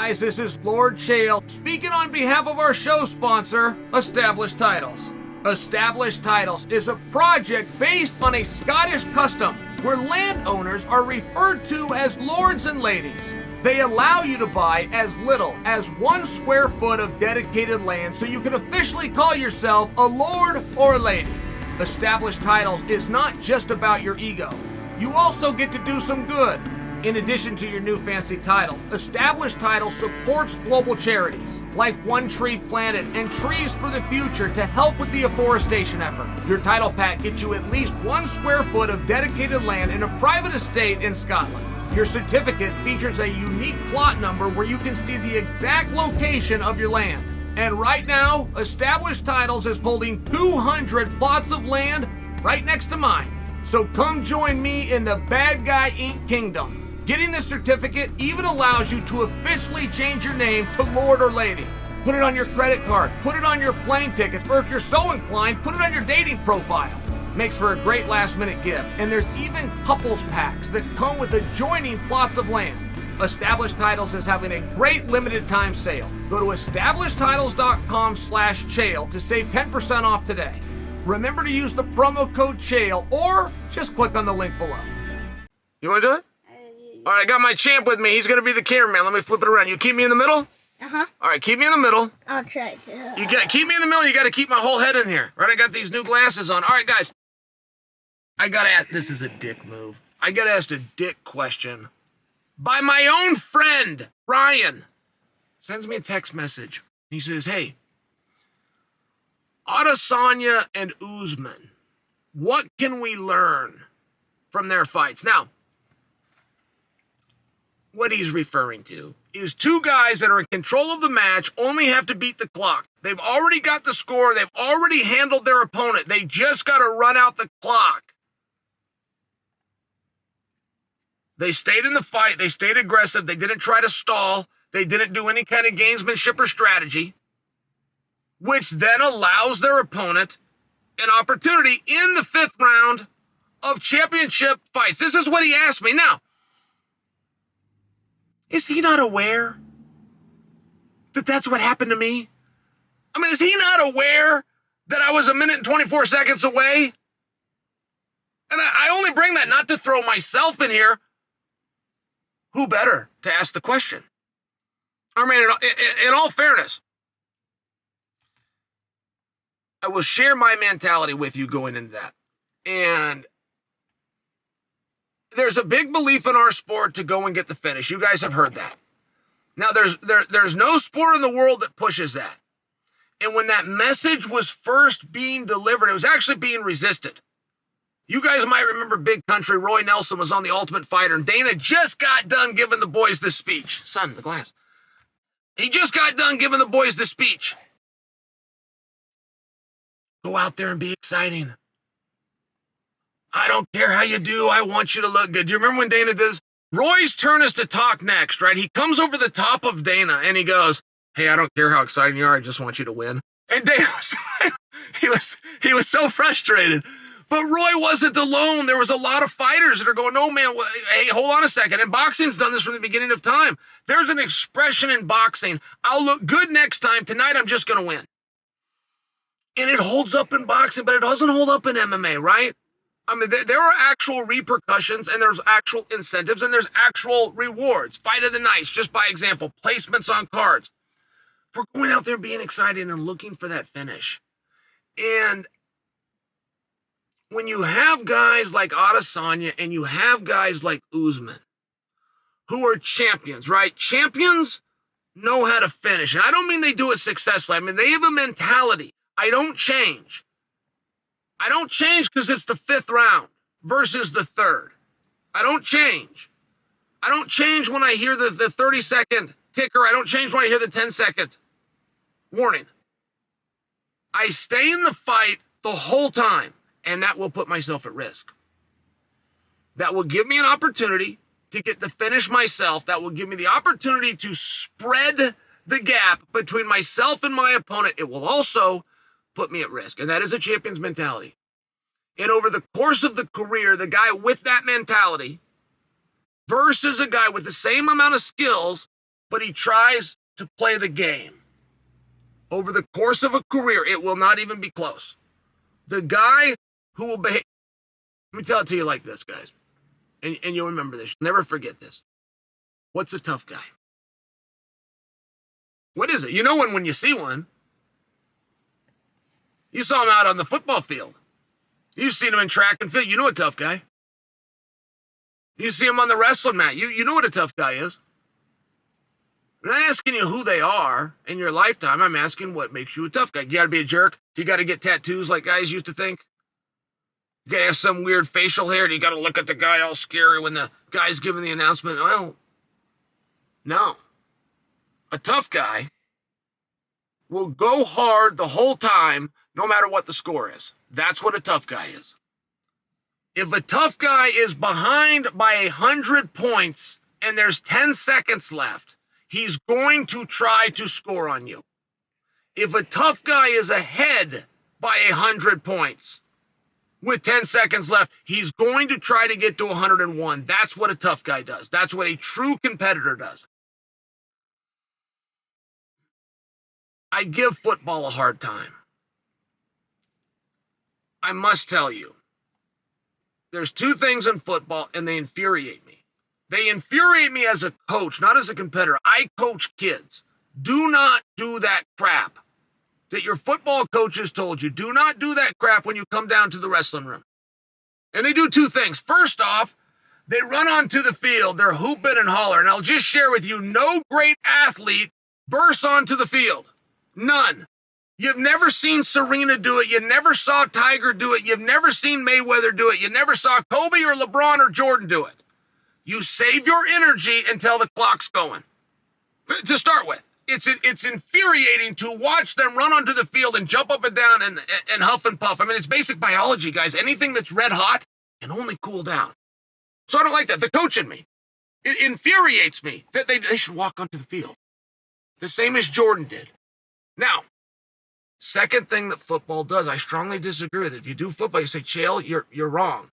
guys, this is Lord Chael speaking on behalf of our show sponsor, Established Titles. Established Titles is a project based on a Scottish custom where landowners are referred to as lords and ladies. They allow you to buy as little as 1 square foot of dedicated land so you can officially call yourself a lord or a lady. Established Titles is not just about your ego. You also get to do some good. In addition to your new fancy title, Established Titles supports global charities like One Tree Planet and Trees for the Future to help with the afforestation effort. Your title pack gets you at least 1 square foot of dedicated land in a private estate in Scotland. Your certificate features a unique plot number where you can see the exact location of your land. And right now, Established Titles is holding 200 plots of land right next to mine. So come join me in the Bad Guy Inc. Kingdom. Getting this certificate even allows you to officially change your name to Lord or Lady. Put it on your credit card, put it on your plane tickets, or if you're so inclined, put it on your dating profile. Makes for a great last-minute gift, and there's even couples packs that come with adjoining plots of land. Established Titles is having a great limited-time sale. Go to establishedtitles.com/Chael to save 10% off today. Remember to use the promo code Chael, or just click on the link below. You want to do it? All right, I got my champ with me. He's going to be the cameraman. Let me flip it around. You keep me in the middle? Uh-huh. All right, keep me in the middle. I'll try to. Keep me in the middle. You got to keep my whole head in here. Right, I got these new glasses on. All right, guys. I got to ask. This is a dick move. I got asked a dick question by my own friend, Ryan. Sends me a text message. He says, hey, Adesanya and Usman, what can we learn from their fights? Now, what he's referring to is 2 guys that are in control of the match only have to beat the clock. They've already got the score. They've already handled their opponent. They just got to run out the clock. They stayed in the fight. They stayed aggressive. They didn't try to stall. They didn't do any kind of gamesmanship or strategy, which then allows their opponent an opportunity in the 5th round of championship fights. This is what he asked me. Now, is he not aware that that's what happened to me? I mean, is he not aware that I was 1 minute and 24 seconds away? And I only bring that not to throw myself in here. Who better to ask the question? I mean, in all fairness, I will share my mentality with you going into that. And there's a big belief in our sport to go and get the finish. You guys have heard that. Now, there's no sport in the world that pushes that. And when that message was first being delivered, it was actually being resisted. You guys might remember Big Country. Roy Nelson was on The Ultimate Fighter, and Dana just got done giving the boys the speech. Son, the glass. He just got done giving the boys the speech. Go out there and be exciting. I don't care how you do. I want you to look good. Do you remember when Dana does? Roy's turn is to talk next, right? He comes over the top of Dana and he goes, hey, I don't care how exciting you are. I just want you to win. And Dana he was so frustrated. But Roy wasn't alone. There was a lot of fighters that are going, no, man, hey, hold on a second. And boxing's done this from the beginning of time. There's an expression in boxing. I'll look good next time. Tonight, I'm just going to win. And it holds up in boxing, but it doesn't hold up in MMA, right? I mean, there are actual repercussions, and there's actual incentives, and there's actual rewards. Fight of the night, just by example, placements on cards. For going out there and being excited and looking for that finish. And when you have guys like Adesanya and you have guys like Usman, who are champions, right? Champions know how to finish. And I don't mean they do it successfully. I mean, they have a mentality. I don't change. I don't change because it's the 5th round versus the 3rd. I don't change. I don't change when I hear the 30-second ticker. I don't change when I hear the 10-second warning. I stay in the fight the whole time, and that will put myself at risk. That will give me an opportunity to get the finish myself. That will give me the opportunity to spread the gap between myself and my opponent. It will also put me at risk, and that is a champion's mentality. And over the course of the career, the guy with that mentality versus a guy with the same amount of skills but he tries to play the game. Over the course of a career, it will not even be close. The guy who will behave, let me tell it to you like this, guys, and you'll remember this. Never forget this. What's a tough guy? What is it? You know when you see one. You saw him out on the football field. You've seen him in track and field. You know a tough guy. You see him on the wrestling mat. You know what a tough guy is. I'm not asking you who they are in your lifetime. I'm asking what makes you a tough guy. You got to be a jerk? Do you got to get tattoos like guys used to think? You got to have some weird facial hair? Do you got to look at the guy all scary when the guy's giving the announcement? Well, no. A tough guy will go hard the whole time, no matter what the score is. That's what a tough guy is. If a tough guy is behind by 100 points and there's 10 seconds left, he's going to try to score on you. If a tough guy is ahead by 100 points with 10 seconds left, he's going to try to get to 101. That's what a tough guy does. That's what a true competitor does. I give football a hard time. I must tell you, there's two things in football, and they infuriate me. They infuriate me as a coach, not as a competitor. I coach kids. Do not do that crap that your football coaches told you. Do not do that crap when you come down to the wrestling room. And they do two things. First off, they run onto the field. They're hooping and hollering. And I'll just share with you, no great athlete bursts onto the field. None. You've never seen Serena do it. You never saw Tiger do it. You've never seen Mayweather do it. You never saw Kobe or LeBron or Jordan do it. You save your energy until the clock's going. To start with, it's infuriating to watch them run onto the field and jump up and down and huff and puff. I mean, it's basic biology, guys. Anything that's red hot can only cool down. So I don't like that. The coach in me, it infuriates me that they should walk onto the field. The same as Jordan did. Now, second thing that football does, I strongly disagree with it. If you do football, you say, Chael, you're wrong.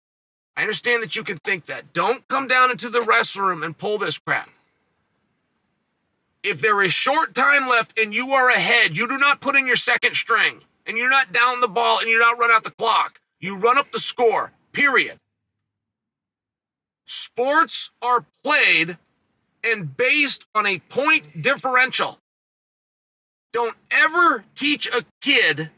I understand that you can think that. Don't come down into the wrestling room and pull this crap. If there is short time left and you are ahead, you do not put in your second string, and you're not down the ball, and you don't run out the clock. You run up the score, period. Sports are played and based on a point differential. Don't ever teach a kid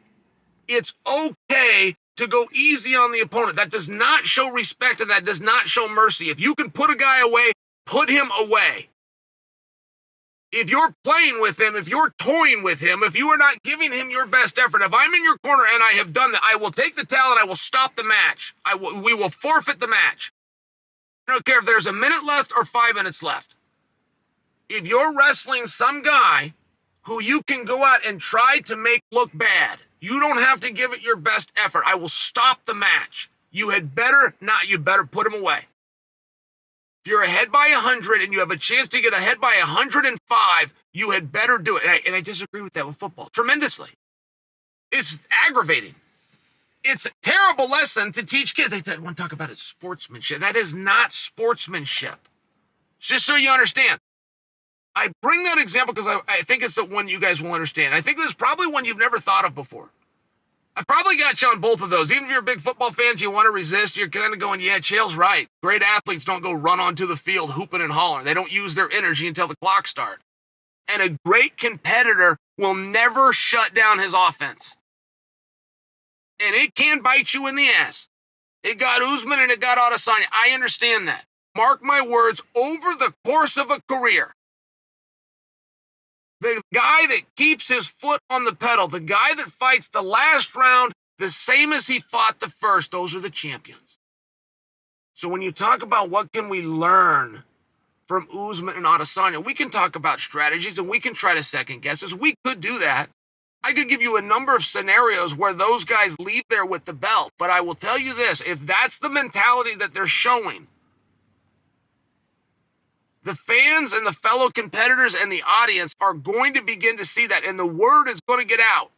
it's okay to go easy on the opponent. That does not show respect, and that does not show mercy. If you can put a guy away, put him away. If you're playing with him, if you're toying with him, if you are not giving him your best effort, if I'm in your corner and I have done that, I will take the towel and I will stop the match. We will forfeit the match. I don't care if there's a minute left or 5 minutes left. If you're wrestling some guy who you can go out and try to make look bad, you don't have to give it your best effort. I will stop the match. You better put him away. If you're ahead by 100 and you have a chance to get ahead by 105, you had better do it. And I disagree with that with football tremendously. It's aggravating. It's a terrible lesson to teach kids. They want to talk about it, sportsmanship. That is not sportsmanship. Just so you understand. I bring that example because I think it's the one you guys will understand. I think there's probably one you've never thought of before. I probably got you on both of those. Even if you're big football fans, you want to resist, you're kind of going, yeah, Chael's right. Great athletes don't go run onto the field hooping and hollering. They don't use their energy until the clock starts. And a great competitor will never shut down his offense. And it can bite you in the ass. It got Usman and it got Adesanya. I understand that. Mark my words, over the course of a career, the guy that keeps his foot on the pedal, the guy that fights the last round the same as he fought the first, those are the champions. So when you talk about what can we learn from Usman and Adesanya, we can talk about strategies and we can try to second guess us. We could do that. I could give you a number of scenarios where those guys leave there with the belt. But I will tell you this, if that's the mentality that they're showing, the fans and the fellow competitors and the audience are going to begin to see that, and the word is going to get out.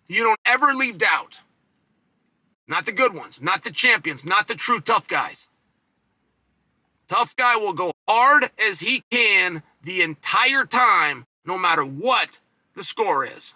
You don't ever leave doubt. Not the good ones, not the champions, not the true tough guys. Tough guy will go hard as he can the entire time, no matter what the score is.